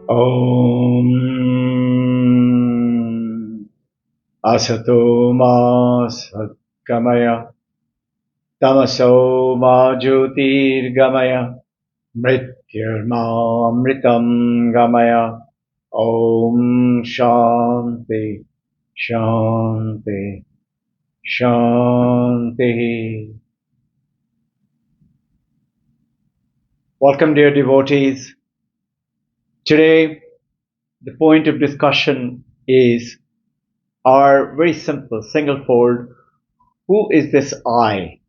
Om Asato Ma Satgamaya Tamaso Ma Jyotirgamaya Mrityurma Amritam Gamaya. Om Shanti Shanti Shanti. Welcome, dear devotees. Today, the point of discussion is our very simple, single-fold. Who is this I?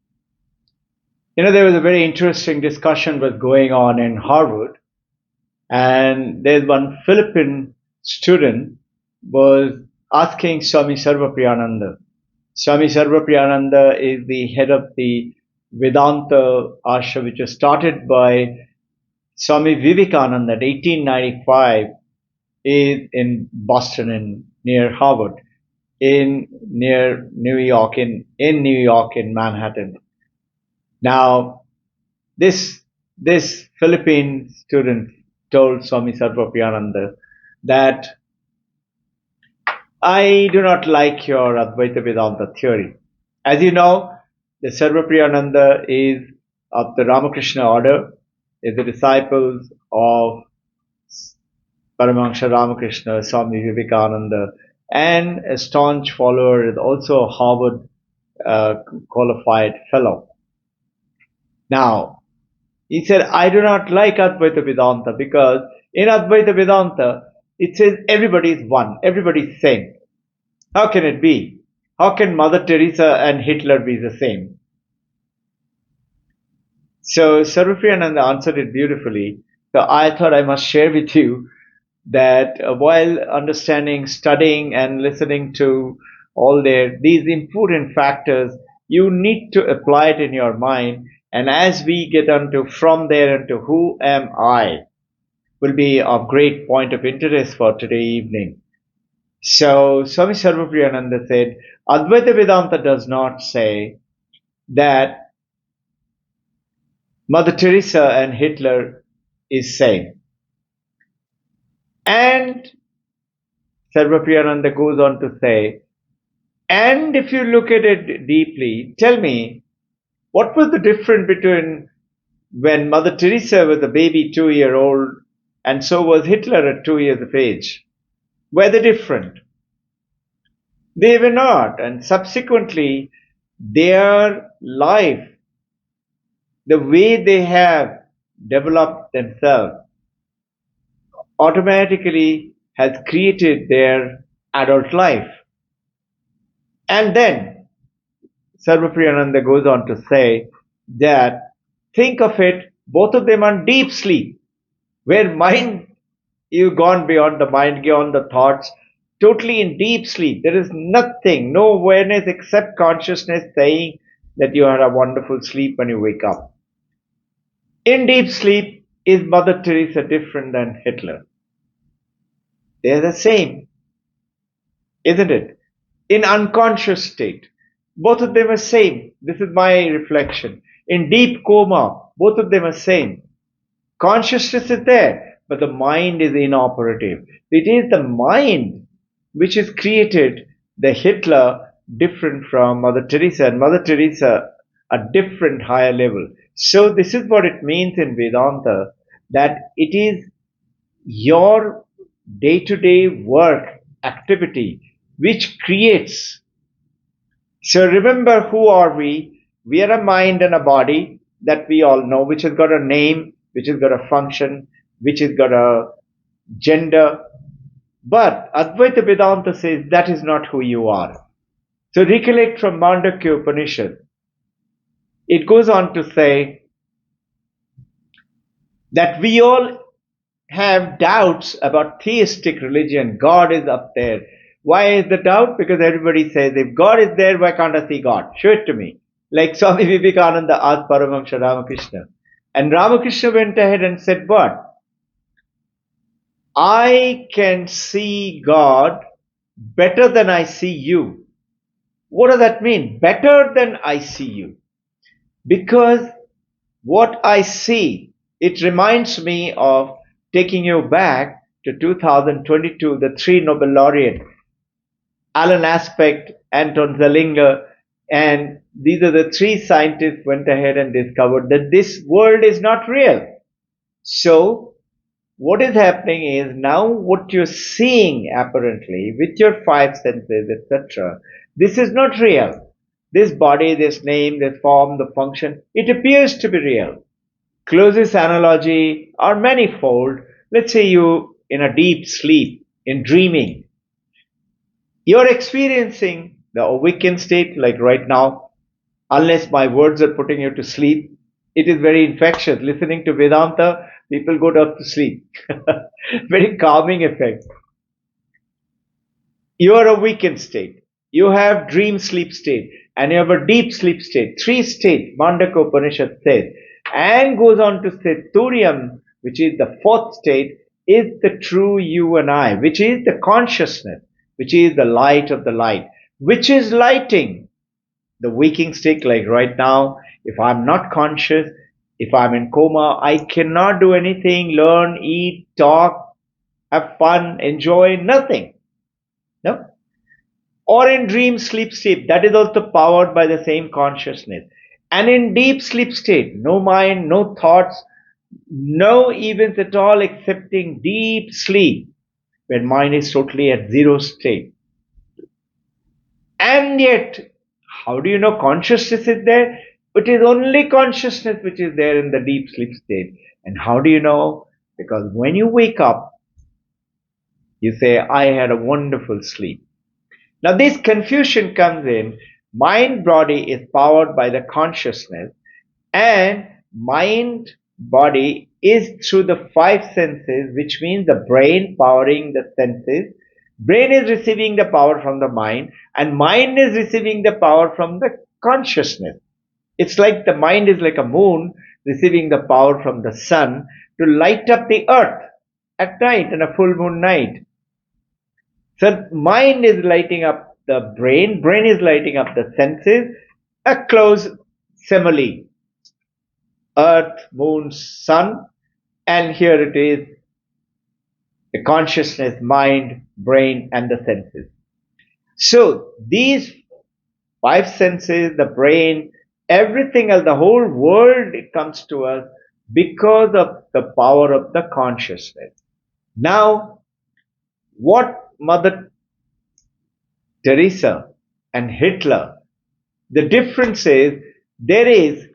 There was a very interesting discussion was going on in Harvard, and there's one Philippine student was asking Swami Sarvapriyananda. Swami Sarvapriyananda is the head of the Vedanta ashram, which was started by Swami Vivekananda in 1895 is in Boston, near Harvard, near New York, in New York, in Manhattan. Now, this Philippine student told Swami Sarvapriyananda that I do not like your Advaita Vedanta theory. As you know, the Sarvapriyananda is of the Ramakrishna order, is the disciples of Paramahansa Ramakrishna, Swami Vivekananda, and a staunch follower, is also a Harvard qualified fellow. Now, he said, I do not like Advaita Vedanta because in Advaita Vedanta, it says everybody is one, everybody is same. How can it be? How can Mother Teresa and Hitler be the same? So Sarvapriyananda answered it beautifully. So I thought I must share with you that while understanding, studying, and listening to all these important factors, you need to apply it in your mind. And as we get from there into who am I, will be of great point of interest for today evening. So Swami Sarvapriyananda said, Advaita Vedanta does not say that Mother Teresa and Hitler is same. And Sarvapriyananda goes on to say, and if you look at it deeply, tell me, what was the difference between when Mother Teresa was a baby 2-year-old and so was Hitler at 2 years of age? Were they different? They were not. And subsequently, their life, the way they have developed themselves, automatically has created their adult life. And then Sarvapriyananda goes on to say that think of it, both of them are deep sleep, where mind, you've gone beyond the mind, beyond the thoughts, totally in deep sleep. There is nothing, no awareness except consciousness saying that you had a wonderful sleep when you wake up. In deep sleep, is Mother Teresa different than Hitler? They're the same, isn't it? In unconscious state, both of them are same. This is my reflection. In deep coma, both of them are same. Consciousness is there, but the mind is inoperative. It is the mind which has created the Hitler different from Mother Teresa, and Mother Teresa a different higher level. So this is what it means in Vedanta, that it is your day-to-day work activity which creates. So remember, who are we? We are a mind and a body that we all know, which has got a name, which has got a function, which has got a gender. But Advaita Vedanta says that is not who you are. So recollect from Mandakya Upanishad. It goes on to say that we all have doubts about theistic religion. God is up there. Why is the doubt? Because everybody says, if God is there, why can't I see God? Show it to me. Like Swami Vivekananda asked Paramahansa Ramakrishna. And Ramakrishna went ahead and said, what? I can see God better than I see you. What does that mean? Better than I see you. Because what I see, it reminds me of taking you back to 2022, the three Nobel laureates, Alan Aspect, Anton Zeilinger, and these are the three scientists went ahead and discovered that this world is not real. So what is happening is now what you're seeing apparently with your five senses, etc., this is not real. This body, this name, this form, the function, it appears to be real. Closest analogy are manifold. Let's say you in a deep sleep, in dreaming, you're experiencing the awakened state like right now, unless my words are putting you to sleep. It is very infectious. Listening to Vedanta, people go to sleep. Very calming effect. You are awakened state. You have dream sleep state and you have a deep sleep state. Three states, Mandaka Upanishad says, and goes on to say Turiam, which is the fourth state, is the true you and I, which is the consciousness, which is the light of the light, which is lighting the waking state like right now. If I'm not conscious, if I'm in coma, I cannot do anything, learn, eat, talk, have fun, enjoy, nothing. No? Or in dream sleep state, that is also powered by the same consciousness. And in deep sleep state, no mind, no thoughts, no events at all excepting deep sleep, when mind is totally at zero state. And yet, how do you know consciousness is there? It is only consciousness which is there in the deep sleep state. And how do you know? Because when you wake up, you say, I had a wonderful sleep. Now this confusion comes in. Mind body is powered by the consciousness, and mind body is through the five senses, which means the brain powering the senses. Brain is receiving the power from the mind, and mind is receiving the power from the consciousness. It's like the mind is like a moon receiving the power from the sun to light up the earth at night on a full moon night. So mind is lighting up the brain, brain is lighting up the senses, a close simile. Earth, moon, sun, and here it is the consciousness, mind, brain, and the senses. So these five senses, the brain, everything else, the whole world, it comes to us because of the power of the consciousness. Now, what Mother Teresa and Hitler, the difference is there is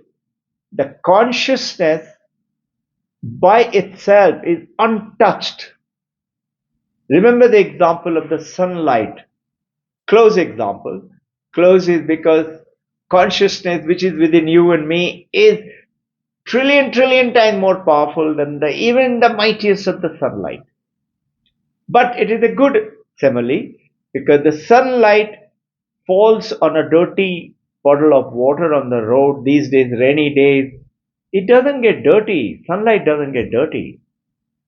the consciousness by itself is untouched. Remember the example of the sunlight. Close example. Close is because consciousness which is within you and me is trillion times more powerful than even the mightiest of the sunlight. But it is a good simile because the sunlight falls on a dirty puddle of water on the road these days, rainy days. It doesn't get dirty. Sunlight doesn't get dirty.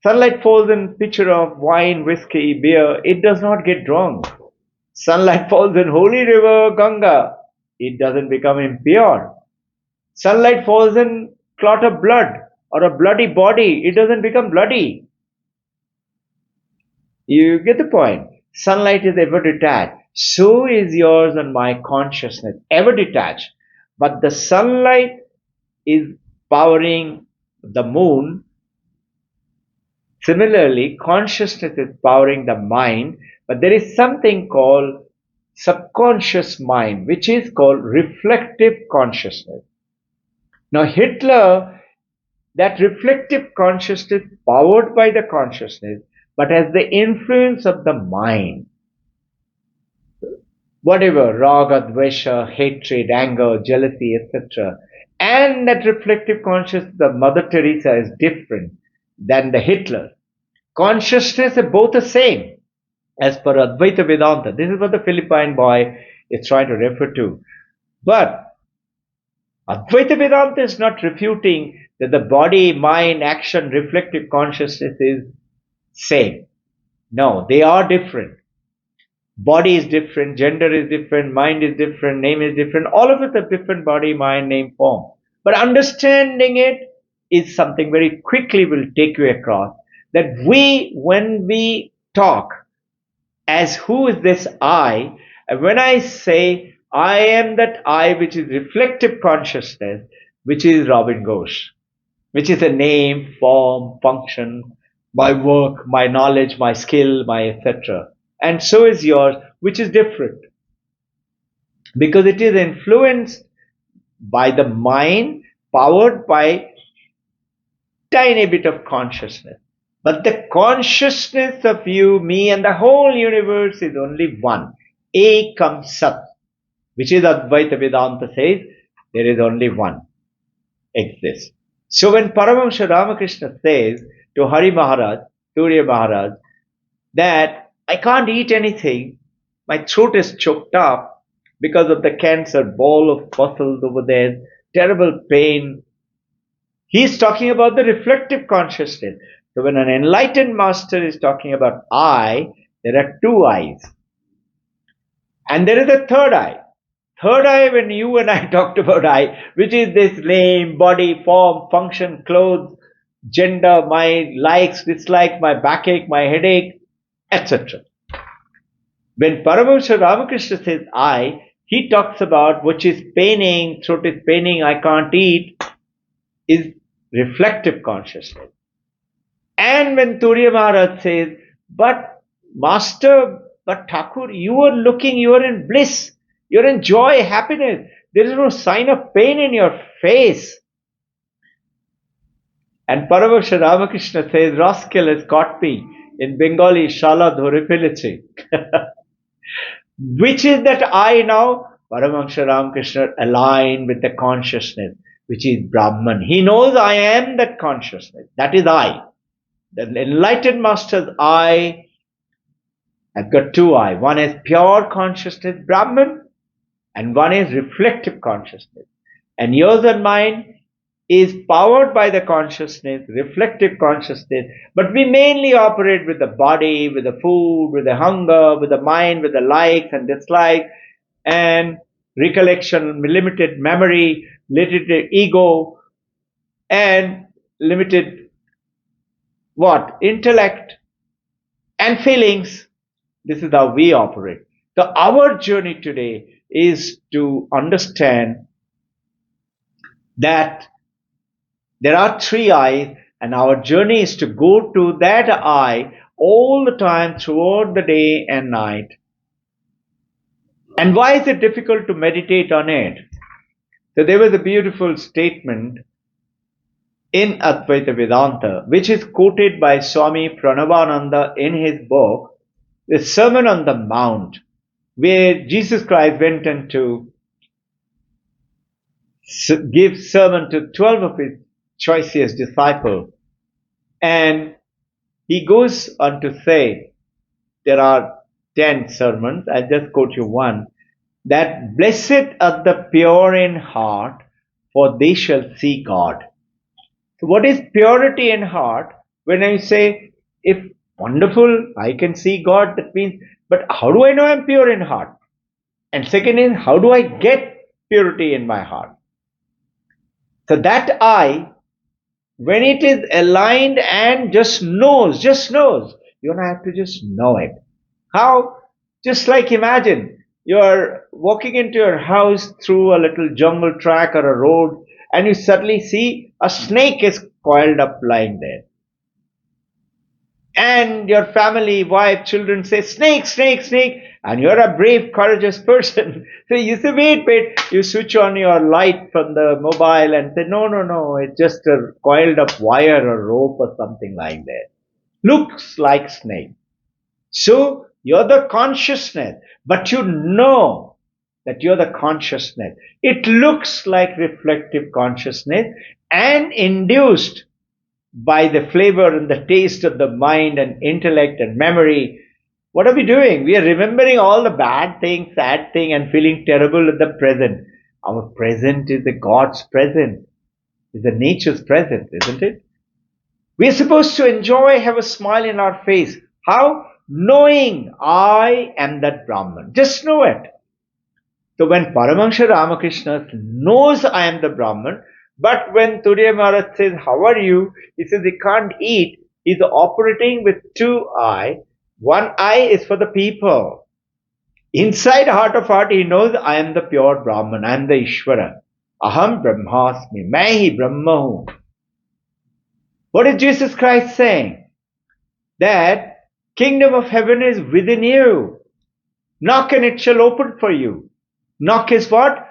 Sunlight falls in pitcher of wine, whiskey, beer. It does not get drunk. Sunlight falls in holy river Ganga. It doesn't become impure. Sunlight falls in clot of blood or a bloody body. It doesn't become bloody. You get the point. Sunlight is ever detached. So is yours and my consciousness, ever detached. But the sunlight is powering the moon. Similarly, consciousness is powering the mind, but there is something called subconscious mind, which is called reflective consciousness. Now, Hitler, that reflective consciousness powered by the consciousness, but has the influence of the mind. Whatever, raga, dvesha, hatred, anger, jealousy, etc. And that reflective consciousness, the Mother Teresa is different than the Hitler. Consciousness are both the same as per Advaita Vedanta. This is what the Philippine boy is trying to refer to. But Advaita Vedanta is not refuting that the body, mind, action, reflective consciousness is same. No, they are different. Body is different, gender is different, mind is different, name is different. All of it are different body, mind, name, form. But understanding it is something very quickly will take you across. that when we talk as who is this I, and when I say I am that I, which is reflective consciousness, which is Robbin Ghosh, which is a name, form, function, my work, my knowledge, my skill, my etc. And so is yours, which is different because it is influenced by the mind, powered by tiny bit of consciousness. But the consciousness of you, me, and the whole universe is only one. Ekam Sat, which is Advaita Vedanta says, there is only one exists. So when Paramahamsa Ramakrishna says to Hari Maharaj, Turiya Maharaj, that I can't eat anything, my throat is choked up because of the cancer, ball of muscles over there, terrible pain. He's talking about the reflective consciousness. So when an enlightened master is talking about I, there are two eyes. And there is a third eye. Third eye, when you and I talked about I, which is this name, body, form, function, clothes, gender, my likes, dislikes, my backache, my headache, etc. When Paramahamsa Ramakrishna says I, he talks about which is paining, throat is paining, I can't eat, is reflective consciousness. And when Turiya Maharaj says, but Master, but Thakur, you are looking, you are in bliss, you are in joy, happiness, there is no sign of pain in your face. And Paramahamsa Ramakrishna says, rascal has caught me in Bengali, Shala Dhore Peleche. Which is that I now? Paramahamsa Ramakrishna aligned with the consciousness, which is Brahman. He knows I am that consciousness. That is I. The enlightened master's I has got two I. One is pure consciousness, Brahman, and one is reflective consciousness. And yours and mine is powered by the consciousness, reflective consciousness, but we mainly operate with the body, with the food, with the hunger, with the mind, with the likes and dislikes, and recollection, limited memory, limited ego, and limited what? Intellect and feelings. This is how we operate. So our journey today is to understand that there are three eyes, and our journey is to go to that eye all the time throughout the day and night. And why is it difficult to meditate on it? So there was a beautiful statement in Advaita Vedanta, which is quoted by Swami Pranavananda in his book, The Sermon on the Mount, where Jesus Christ went in to give sermon to 12 of his choicest disciples. And he goes on to say, there are 10 sermons, I'll just quote you one, that blessed are the pure in heart, for they shall see God. So what is purity in heart? When I say, if wonderful, I can see God, that means, but how do I know I'm pure in heart? And second is, how do I get purity in my heart? So that I, when it is aligned and just knows, you and I have to just know it. How? Just like imagine, you're walking into your house through a little jungle track or a road, and you suddenly see a snake is coiled up lying there. And your family, wife, children say, snake, snake, snake. And you're a brave, courageous person. So you say, wait. You switch on your light from the mobile and say, no, it's just a coiled up wire or rope or something like that. Looks like snake. So you're the consciousness, but you know that you're the consciousness. It looks like reflective consciousness and induced by the flavor and the taste of the mind and intellect and memory. What are we doing? We are remembering all the bad things, sad thing, and feeling terrible at the present. Our present is the God's present, is the nature's present, isn't it? We are supposed to enjoy, have a smile in our face. How? Knowing I am that Brahman. Just know it. So when Paramahamsa Ramakrishna knows I am the Brahman, but when Turiya Maharaj says, how are you? He says, he can't eat. is operating with two eye. One eye is for the people. Inside heart of heart, he knows I am the pure Brahman, I am the Ishvara. Aham Brahmasmi, main hi Brahma hu. What is Jesus Christ saying? That kingdom of heaven is within you. Knock and it shall open for you. Knock is what?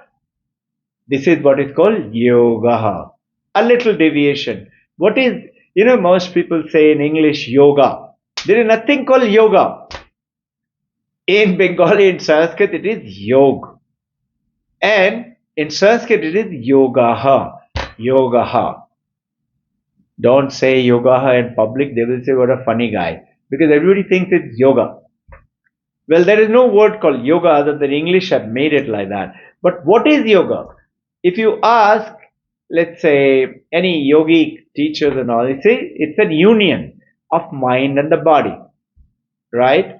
This is what is called yoga. A little deviation. What is, most people say in English yoga. There is nothing called yoga. In Bengali, in Sanskrit, it is yog. And in Sanskrit, it is yogaha. Yogaha. Don't say yogaha in public. They will say, what a funny guy. Because everybody thinks it's yoga. Well, there is no word called yoga other than English have made it like that. But what is yoga? If you ask, let's say, any yogic teachers and all, they say it's a union of mind and the body. Right?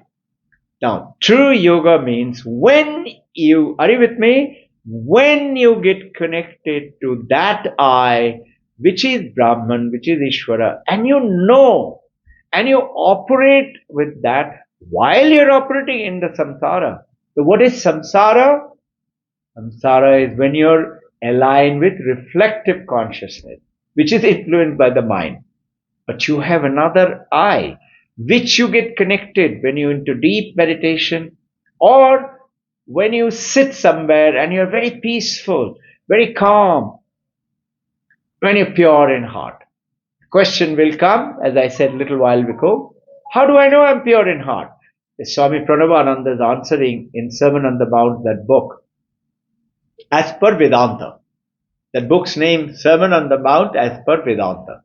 Now, true yoga means when you, are you with me? When you get connected to that I, which is Brahman, which is Ishvara, and you know, and you operate with that while you're operating in the samsara. So what is samsara? Samsara is when you're aligned with reflective consciousness, which is influenced by the mind. But you have another I, which you get connected when you're into deep meditation or when you sit somewhere and you're very peaceful, very calm, when you're pure in heart. Question will come, as I said a little while ago, how do I know I'm pure in heart? Swami Pranavananda is answering in Sermon on the Mount, that book, as per Vedanta. That book's name, Sermon on the Mount as per Vedanta.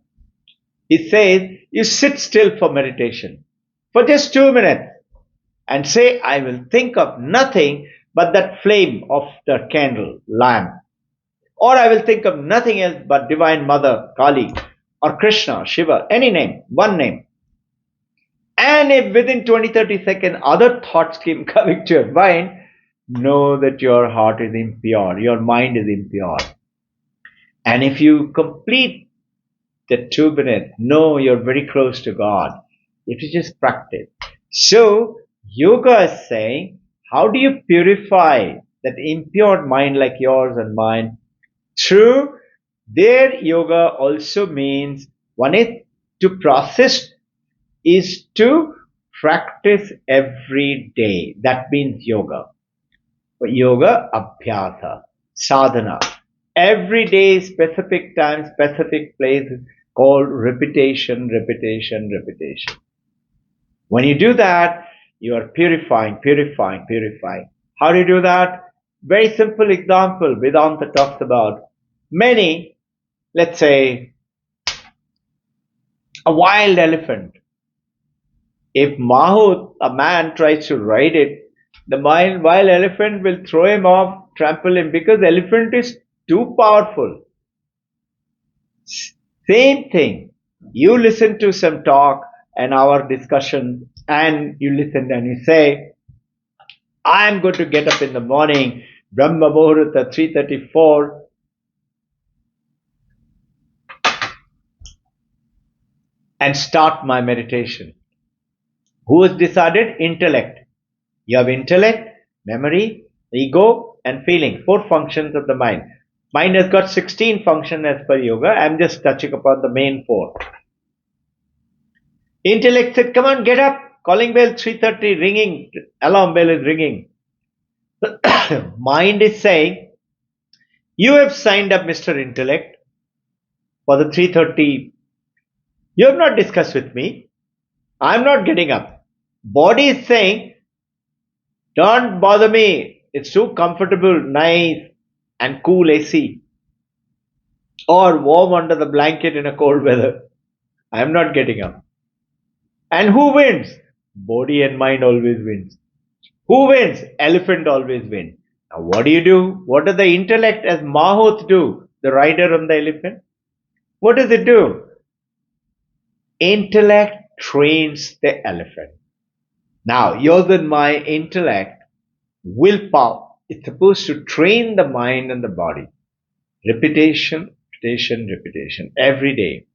He says, you sit still for meditation for just 2 minutes and say, I will think of nothing but that flame of the candle, lamp. Or I will think of nothing else but Divine Mother, Kali, or Krishna, Shiva, any name, one name. And if within 20-30 seconds other thoughts keep coming to your mind, know that your heart is impure, your mind is impure. And if you complete the 2 minutes, know you're very close to God. If you just practice. So, yoga is saying, how do you purify that impure mind like yours and mine? Through their yoga also means, one is to process, is to practice every day. That means yoga. Yoga abhyasa, sadhana. Every day, specific time, specific place, called repetition, repetition, repetition. When you do that, you are purifying, purifying, purifying. How do you do that? Very simple example Vedanta talks about. Many, let's say, a wild elephant. If Mahut, a man, tries to ride it, the wild elephant will throw him off, trample him, because the elephant is too powerful. Same thing. You listen to some talk and our discussion, and you listen and you say, I'm going to get up in the morning, Brahma Muhurta 3:34, and start my meditation. Who has decided? Intellect. You have intellect, memory, ego, and feeling. 4 functions of the mind. Mind has got 16 functions as per yoga. I'm just touching upon the main 4. Intellect said, come on, get up. Calling bell 3:30, ringing. Alarm bell is ringing. Mind is saying, you have signed up, Mr. Intellect, for the 3:30. You have not discussed with me. I'm not getting up. Body is saying, don't bother me. It's too comfortable, nice, and cool AC. Or warm under the blanket in a cold weather. I'm not getting up. And who wins? Body and mind always wins. Who wins? Elephant always wins. Now what do? What does the intellect as Mahoth do? The rider on the elephant? What does it do? Intellect trains the elephant. Now yours and my intellect, willpower, it's supposed to train the mind and the body. Repetition, repetition, repetition. Every day.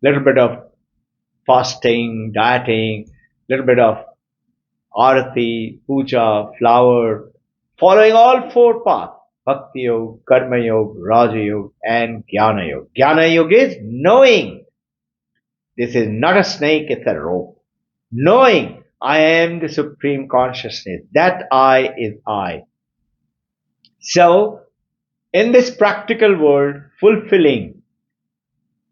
Little bit of fasting, dieting, little bit of arati, puja, flower, following all four paths. Bhakti Yoga, Karma Yoga, Raja Yoga, and Jnana Yoga. Jnana Yoga is knowing. This is not a snake, it's a rope. Knowing I am the Supreme Consciousness. That I is I. So, in this practical world, fulfilling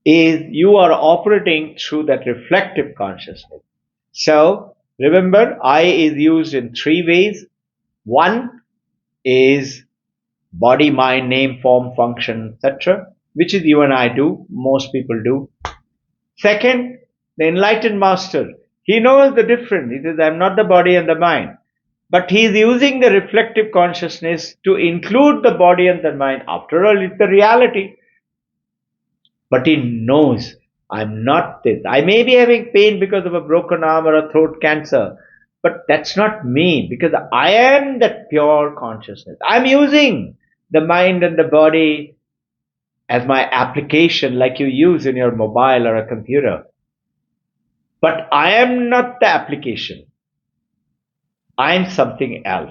is you are operating through that reflective consciousness. So, remember, I is used in three ways. One is body, mind, name, form, function, etc., which is you and I do, most people do. Second, the enlightened master, he knows the difference. He says, I'm not the body and the mind. But he is using the reflective consciousness to include the body and the mind. After all, it's the reality. But he knows I'm not this. I may be having pain because of a broken arm or a throat cancer, but that's not me because I am that pure consciousness. I'm using the mind and the body as my application like you use in your mobile or a computer. But I am not the application. I'm something else.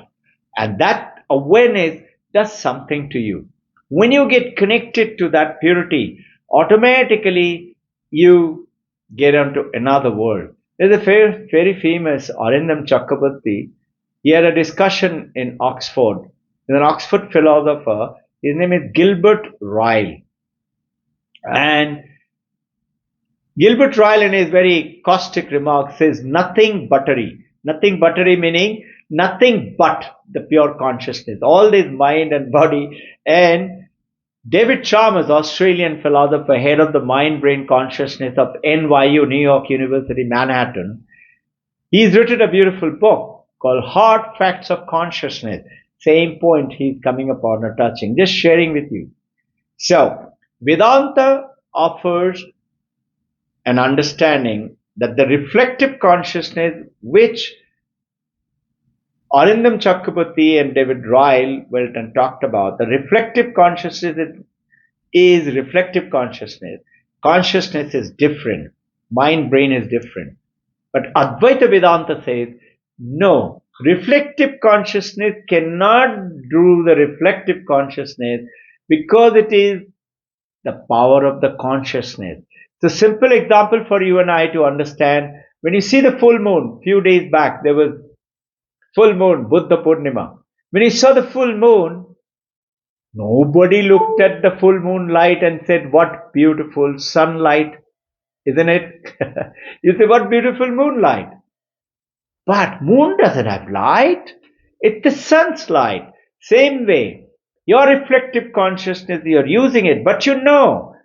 And that awareness does something to you. When you get connected to that purity, automatically you get onto another world. There's a very famous Arindam Chakrabarti. He had a discussion in Oxford. He's an Oxford philosopher. His name is Gilbert Ryle. And Gilbert Ryle, in his very caustic remarks, says nothing buttery. Nothing buttery meaning nothing but the pure consciousness. All this mind and body. And David Chalmers, Australian philosopher, head of the mind-brain consciousness of NYU, New York University, Manhattan, he's written a beautiful book called Hard Facts of Consciousness. Same point he's coming upon or touching. Just sharing with you. So, Vedanta offers an understanding that the reflective consciousness which Arindam Chakrabarti and David Ryle went and talked about, the reflective consciousness is reflective consciousness. Consciousness is different. Mind, brain is different. But Advaita Vedanta says, no, reflective consciousness cannot do the reflective consciousness because it is the power of the consciousness. So simple example for you and I to understand, when you see the full moon, few days back there was full moon, Buddha Purnima. When you saw the full moon, nobody looked at the full moon light and said, what beautiful sunlight, isn't it? You say, what beautiful moonlight. But moon doesn't have light. It's the sun's light. Same way, your reflective consciousness, you're using it, but you know,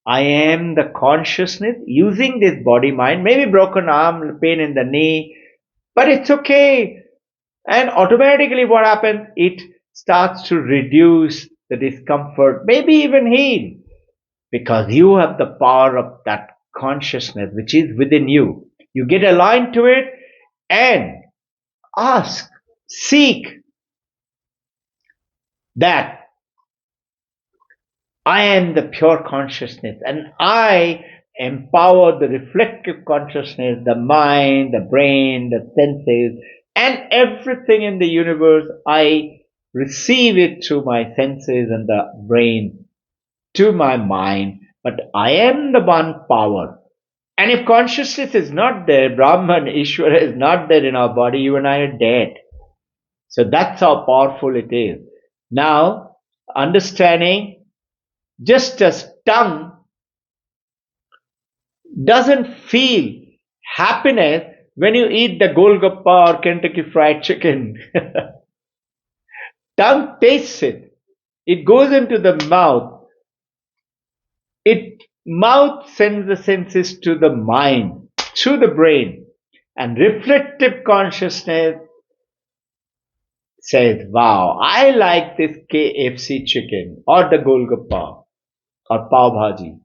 I am the consciousness using this body mind, maybe broken arm, pain in the knee, but it's okay. And automatically what happens? It starts to reduce the discomfort, maybe even heal, because you have the power of that consciousness which is within you. You get aligned to it and ask, seek that I am the pure consciousness and I empower the reflective consciousness, the mind, the brain, the senses, and everything in the universe. I receive it through my senses and the brain to my mind, but I am the one power. And if consciousness is not there, Brahman, Ishvara is not there in our body, you and I are dead. So that's how powerful it is. Now, understanding just as tongue doesn't feel happiness when you eat the Golgappa or Kentucky Fried Chicken. Tongue tastes it. It goes into the mouth. Mouth sends the senses to the mind, through the brain. And reflective consciousness says, wow, I like this KFC chicken or the Golgappa or Pav Bhaji.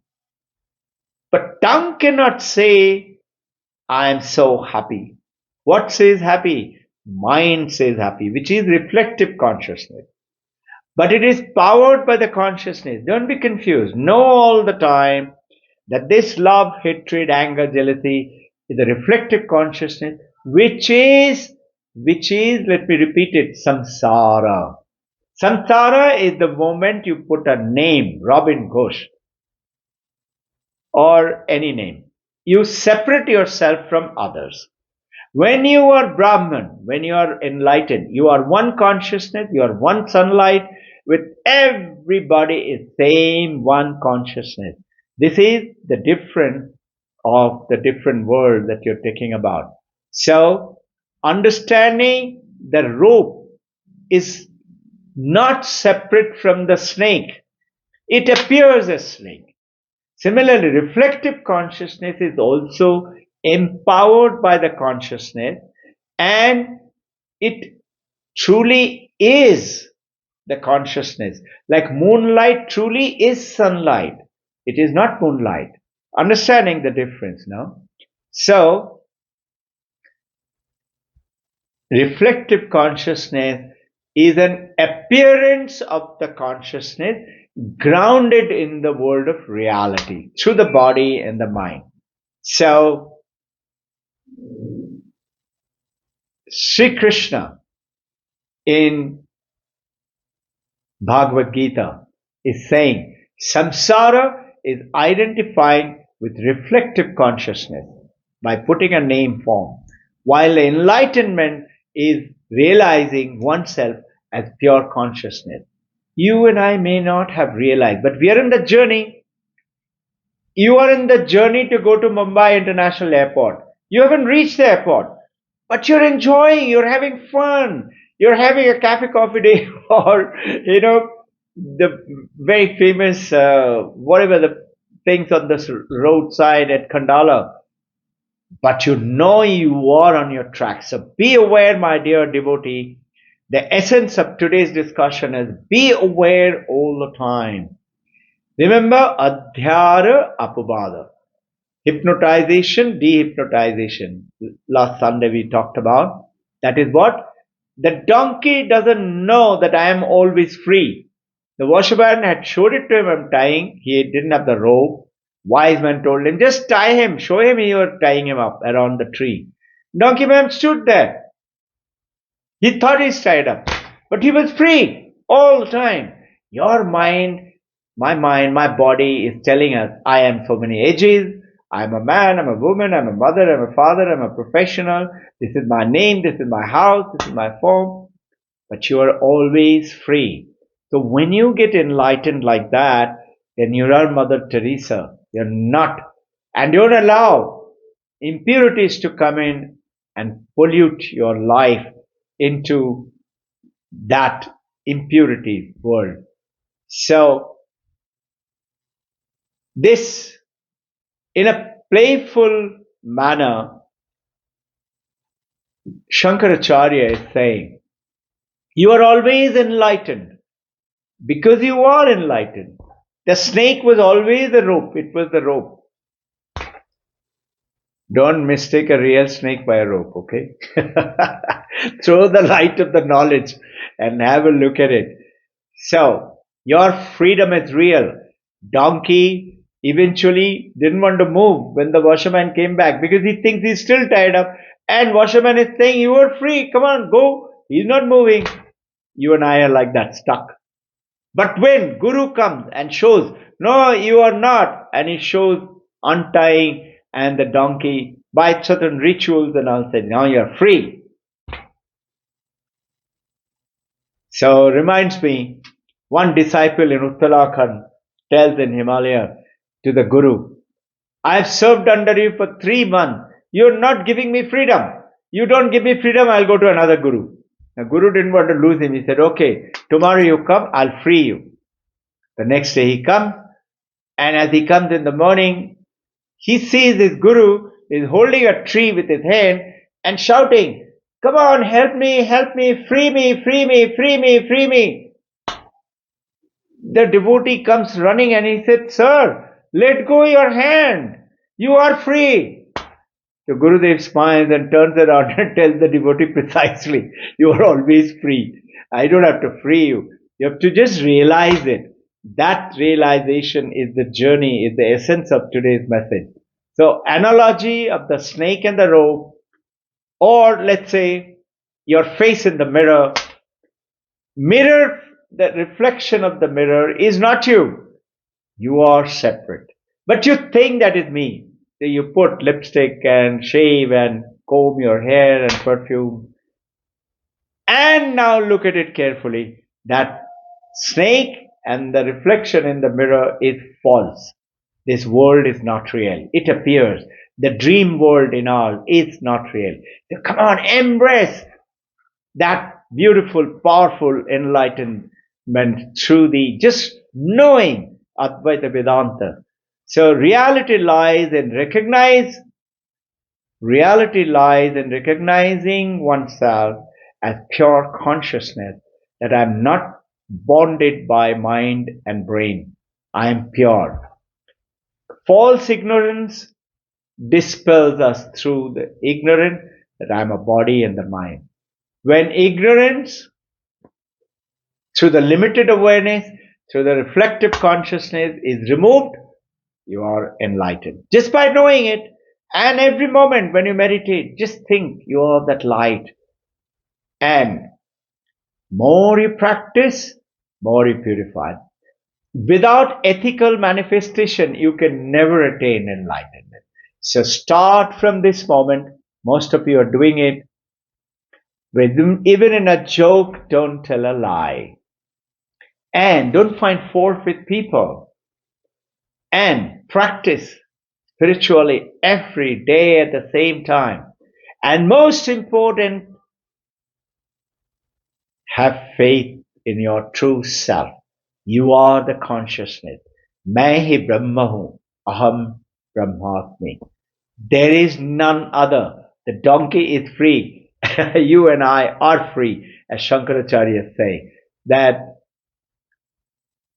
But tongue cannot say, I am so happy. What says happy? Mind says happy, which is reflective consciousness. But it is powered by the consciousness. Don't be confused. Know all the time that this love, hatred, anger, jealousy is a reflective consciousness, which is, let me repeat it, samsara. Samsara is the moment you put a name, Robbin Ghosh, or any name. You separate yourself from others. When you are Brahman, when you are enlightened, you are one consciousness, you are one sunlight, with everybody is same one consciousness. This is the difference of the different world that you're talking about. So, understanding the rope is not separate from the snake. It appears as snake. Similarly, reflective consciousness is also empowered by the consciousness, and it truly is the consciousness. Like moonlight truly is sunlight. It is not moonlight. Understanding the difference now. So, reflective consciousness is an appearance of the consciousness grounded in the world of reality through the body and the mind. So, Sri Krishna in Bhagavad Gita is saying samsara is identified with reflective consciousness by putting a name form, while enlightenment is realizing oneself as pure consciousness. You and I may not have realized, but we are in the journey. You are in the journey to go to Mumbai International Airport. You haven't reached the airport, but you're enjoying, you're having fun, you're having a cafe coffee day, or, the very famous, whatever the things on this roadside at Khandala. But you know you are on your track. So be aware, my dear devotee. The essence of today's discussion is be aware all the time. Remember, adhyara apabada. Hypnotization, dehypnotization. Last Sunday we talked about. That is what? The donkey doesn't know that I am always free. The washerman had showed it to him, I'm tying. He didn't have the rope. Wise man told him, just tie him. Show him you are tying him up around the tree. Donkey man stood there. He thought he's tied up. But he was free all the time. Your mind, my body is telling us, I am so many ages. I'm a man, I'm a woman, I'm a mother, I'm a father, I'm a professional. This is my name, this is my house, this is my form. But you are always free. So when you get enlightened like that, then you are Mother Teresa. You're not. And don't allow impurities to come in and pollute your life into that impurity world. So, this, in a playful manner, Shankaracharya is saying, you are always enlightened because you are enlightened. The snake was always the rope. It was the rope. Don't mistake a real snake by a rope, okay? Throw the light of the knowledge and have a look at it. So, your freedom is real. Donkey eventually didn't want to move when the washerman came back because he thinks he's still tied up. And washerman is saying, you are free. Come on, go. He's not moving. You and I are like that, stuck. But when Guru comes and shows, no, you are not, and he shows untying and the donkey by certain rituals and all, say, now you are free. So reminds me, one disciple in Uttarakhand tells in Himalaya to the Guru, I have served under you for 3 months. You are not giving me freedom. You don't give me freedom, I'll go to another Guru. The Guru didn't want to lose him. He said, okay, tomorrow you come, I'll free you. The next day he comes, and as he comes in the morning, he sees his Guru is holding a tree with his hand and shouting, come on, help me, free me, free me, free me, free me. The devotee comes running and he said, sir, let go your hand. You are free. The Gurudev smiles and turns around and tells the devotee precisely, you are always free. I don't have to free you. You have to just realize it. That realization is the journey, is the essence of today's message. So, analogy of the snake and the rope, or let's say your face in the mirror. Mirror, the reflection of the mirror is not you. You are separate. But you think that is me. So you put lipstick and shave and comb your hair and perfume. And now look at it carefully. That snake and the reflection in the mirror is false. This world is not real. It appears. The dream world in all is not real. So come on, embrace that beautiful, powerful enlightenment through the just knowing Advaita Vedanta. So reality lies in recognizing oneself as pure consciousness, that I'm not bonded by mind and brain. I am pure. False ignorance dispels us through the ignorance that I'm a body and the mind. When ignorance, through the limited awareness, through the reflective consciousness is removed, you are enlightened. Just by knowing it, and every moment when you meditate, just think you are that light. And more you practice, more you purify. Without ethical manifestation, you can never attain enlightenment. So start from this moment. Most of you are doing it. Even in a joke, don't tell a lie. And don't find fault with people. And practice spiritually every day at the same time. And most important, have faith in your true self. You are the consciousness. मैं ही ब्रह्म हूँ, aham brahmasmi. There is none other. The donkey is free. You and I are free, as Shankaracharya say, that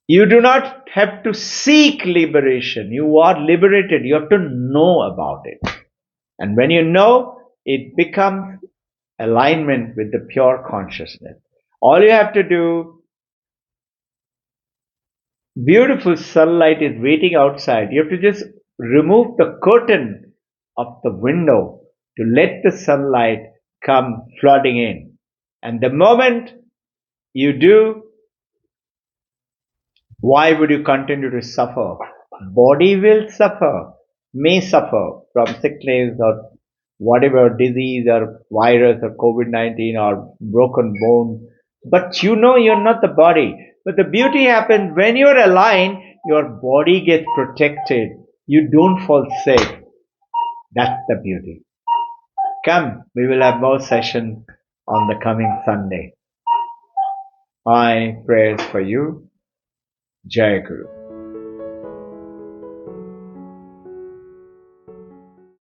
you do not have to seek liberation. You are liberated. You have to know about it. And when you know, it becomes alignment with the pure consciousness. All you have to do, beautiful sunlight is waiting outside. You have to just remove the curtain of the window to let the sunlight come flooding in. And the moment you do, why would you continue to suffer? Body will suffer, may suffer from sickness or whatever disease or virus or COVID-19 or broken bone. But you know you're not the body. But the beauty happens when you're aligned, your body gets protected. You don't fall sick. That's the beauty. Come, we will have more session on the coming Sunday. My prayers for you. Jai Guru.